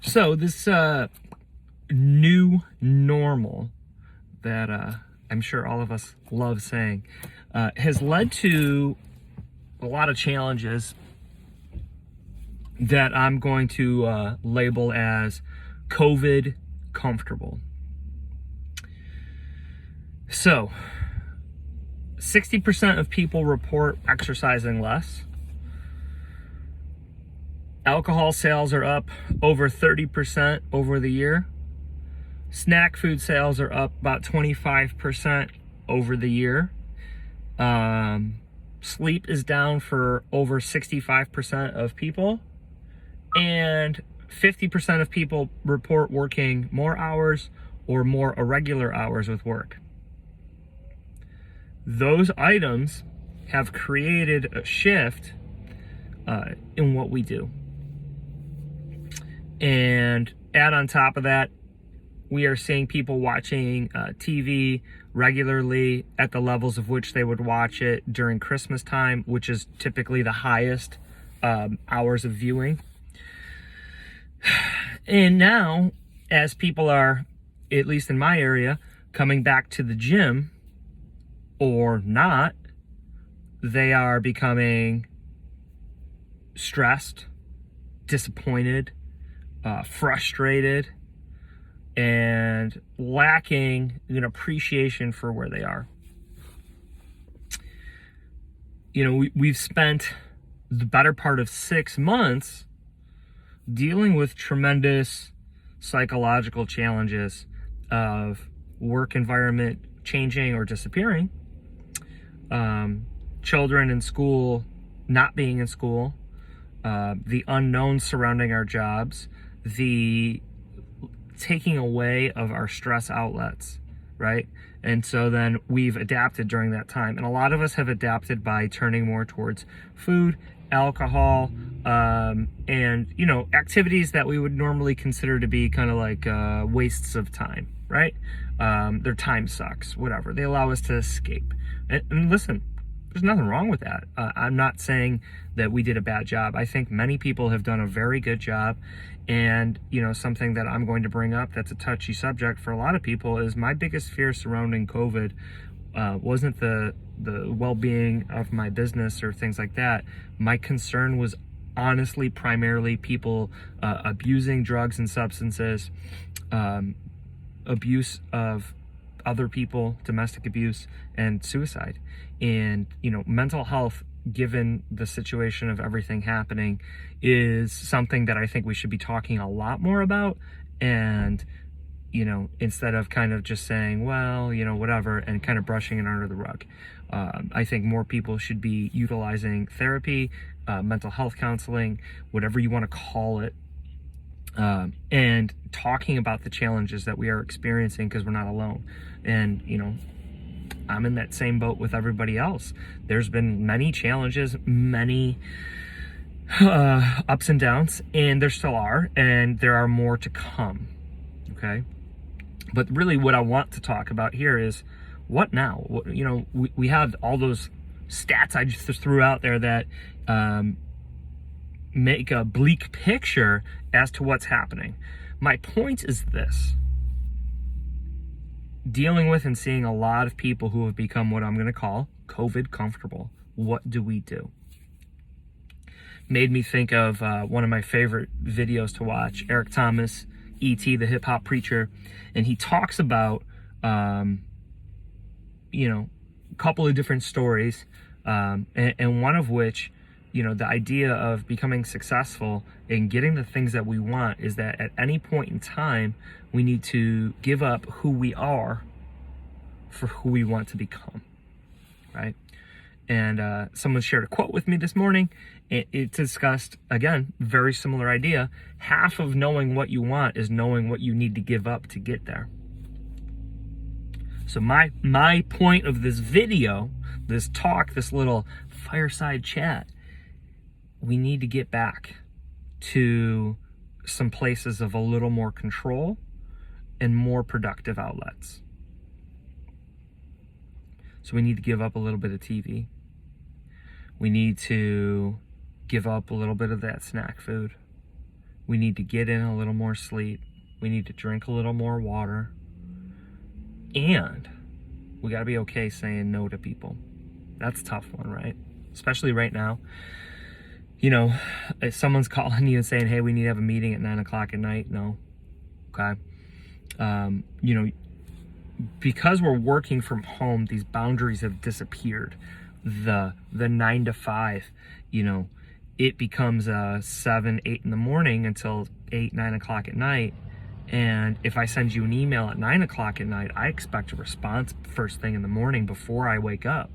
So this new normal that I'm sure all of us love saying has led to a lot of challenges that I'm going to label as COVID comfortable. So 60% of people report exercising less. Alcohol sales are up over 30% over the year. Snack food sales are up about 25% over the year. Sleep is down for over 65% of people. And 50% of people report working more hours or more irregular hours with work. Those items have created a shift in what we do. And add on top of that, we are seeing people watching TV regularly at the levels of which they would watch it during Christmas time, which is typically the highest hours of viewing. And now, as people are, at least in my area, coming back to the gym or not, they are becoming stressed, disappointed, frustrated, and lacking an appreciation for where they are. You know, we've spent the better part of 6 months dealing with tremendous psychological challenges of work environment changing or disappearing, children in school not being in school, the unknown surrounding our jobs, the taking away of our stress outlets, right? And so then we've adapted during that time. And a lot of us have adapted by turning more towards food, alcohol, and, you know, activities that we would normally consider to be kind of like wastes of time, right? Their time sucks, whatever. They allow us to escape. And listen, there's nothing wrong with that. I'm not saying that we did a bad job. I think many people have done a very good job. And, you know, something that I'm going to bring up that's a touchy subject for a lot of people is my biggest fear surrounding COVID wasn't the well-being of my business or things like that. My concern was honestly primarily people abusing drugs and substances, abuse of other people, domestic abuse, and suicide. And, you know, mental health, given the situation of everything happening, is something that I think we should be talking a lot more about. And, you know, instead of kind of just saying, well, you know, whatever, and kind of brushing it under the rug. I think more people should be utilizing therapy, mental health counseling, whatever you want to call it, and talking about the challenges that we are experiencing, because we're not alone. And, you know, I'm in that same boat with everybody else. There's been many challenges, many ups and downs, and there still are, and there are more to come, okay? But really what I want to talk about here is what now? You know, we have all those stats I just threw out there that make a bleak picture as to what's happening. My point is this: dealing with and seeing a lot of people who have become what I'm going to call COVID comfortable. What do we do? Made me think of one of my favorite videos to watch, Eric Thomas, E.T., the hip hop preacher. And he talks about, you know, a couple of different stories, and one of which, you know, the idea of becoming successful and getting the things that we want is that at any point in time, we need to give up who we are for who we want to become, right? And someone shared a quote with me this morning. It discussed, again, very similar idea. Half of knowing what you want is knowing what you need to give up to get there. So my point of this video, this talk, this little fireside chat, we need to get back to some places of a little more control and more productive outlets. So we need to give up a little bit of TV. We need to give up a little bit of that snack food. We need to get in a little more sleep. We need to drink a little more water. And we got to be okay saying no to people. That's a tough one, right? Especially right now. You know, if someone's calling you and saying, hey, we need to have a meeting at 9 o'clock at night. No. Okay. You know, because we're working from home, these boundaries have disappeared. The 9 to 5, you know, it becomes 7, 8 in the morning until 8, 9 o'clock at night. And if I send you an email at 9 o'clock at night, I expect a response first thing in the morning before I wake up.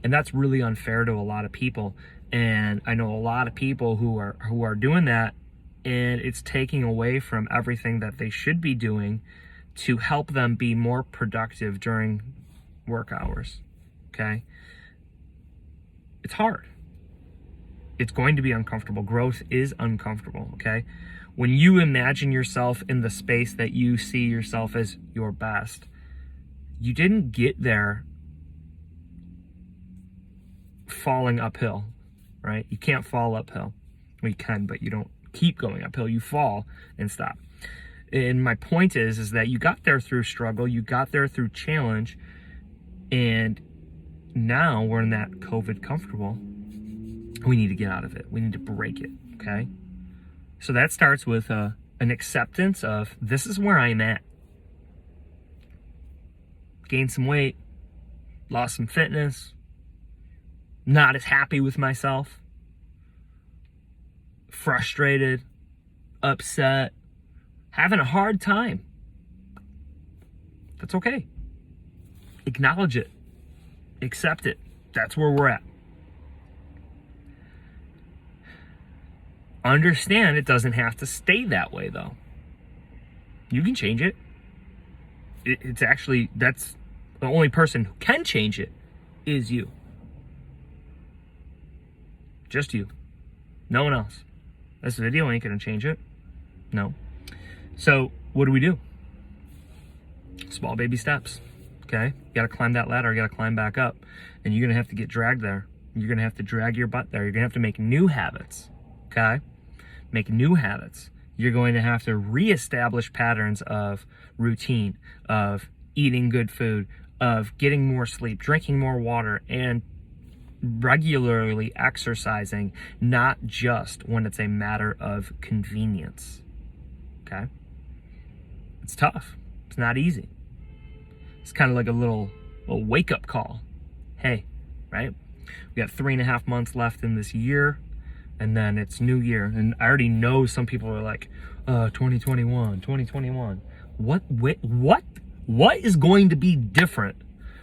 And that's really unfair to a lot of people. And I know a lot of people who are doing that, and it's taking away from everything that they should be doing to help them be more productive during work hours. Okay? It's hard. It's going to be uncomfortable. Growth is uncomfortable, okay? When you imagine yourself in the space that you see yourself as your best, you didn't get there falling uphill, right? You can't fall uphill. Well, you can, but you don't keep going uphill. You fall and stop. And my point is that you got there through struggle, you got there through challenge, and now we're in that COVID comfortable. We need to get out of it. We need to break it, okay? So that starts with an acceptance of, this is where I'm at. Gained some weight, lost some fitness, not as happy with myself, frustrated, upset, having a hard time. That's okay. Acknowledge it. Accept it. That's where we're at. Understand it doesn't have to stay that way, though. You can change it. It's actually, that's the only person who can change it is you. Just you. No one else. This video ain't gonna change it. No. So what do? Small baby steps. Okay? You gotta climb that ladder, you gotta climb back up. And you're gonna have to get dragged there. You're gonna have to drag your butt there. You're gonna have to make new habits. Okay? Make new habits. You're going to have to reestablish patterns of routine, of eating good food, of getting more sleep, drinking more water, and regularly exercising, not just when it's a matter of convenience. Okay? It's tough. It's not easy. It's kind of like a little wake-up call. Hey, right? We got 3.5 months left in this year, and then it's new year. And I already know some people are like, 2021. What is going to be different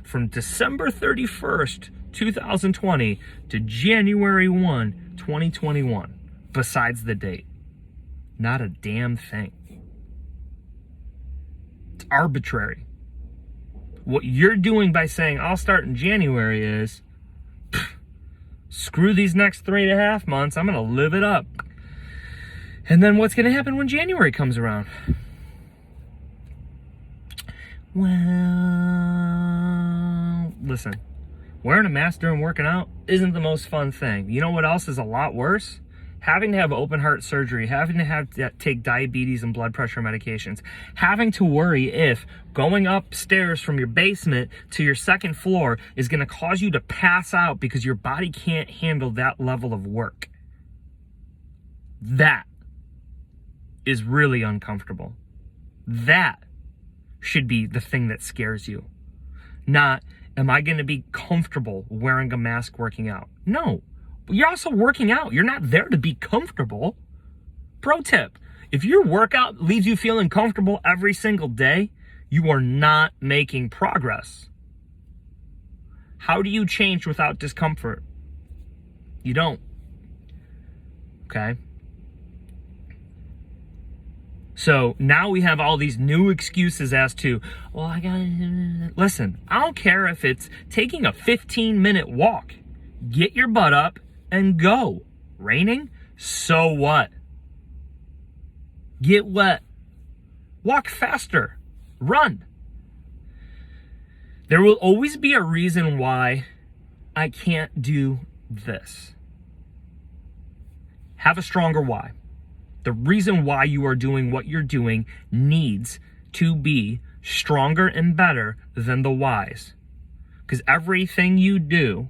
from December 31st, 2020 to January 1, 2021, besides the date? Not a damn thing. It's arbitrary. What you're doing by saying, I'll start in January is, screw these next 3.5 months, I'm going to live it up. And then what's going to happen when January comes around? Well, listen, wearing a mask during working out isn't the most fun thing. You know what else is a lot worse? Having to have open heart surgery, having to have to take diabetes and blood pressure medications, having to worry if going upstairs from your basement to your second floor is going to cause you to pass out because your body can't handle that level of work. That is really uncomfortable. That should be the thing that scares you. Not, am I going to be comfortable wearing a mask working out? No. You're also working out. You're not there to be comfortable. Pro tip, if your workout leaves you feeling comfortable every single day, you are not making progress. How do you change without discomfort? You don't. Okay? So now we have all these new excuses as to, well, I gotta... Listen, I don't care if it's taking a 15-minute walk. Get your butt up and go. Raining? So what? Get wet. Walk faster. Run. There will always be a reason why I can't do this. Have a stronger why. The reason why you are doing what you're doing needs to be stronger and better than the whys. Because everything you do,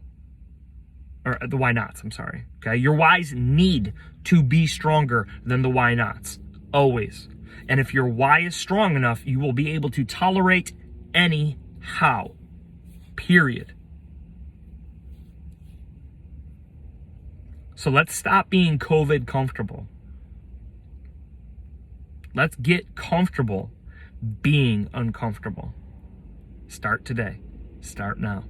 or the why nots, I'm sorry, okay? Your whys need to be stronger than the why nots, always. And if your why is strong enough, you will be able to tolerate any how, period. So let's stop being COVID comfortable. Let's get comfortable being uncomfortable. Start today. Start now.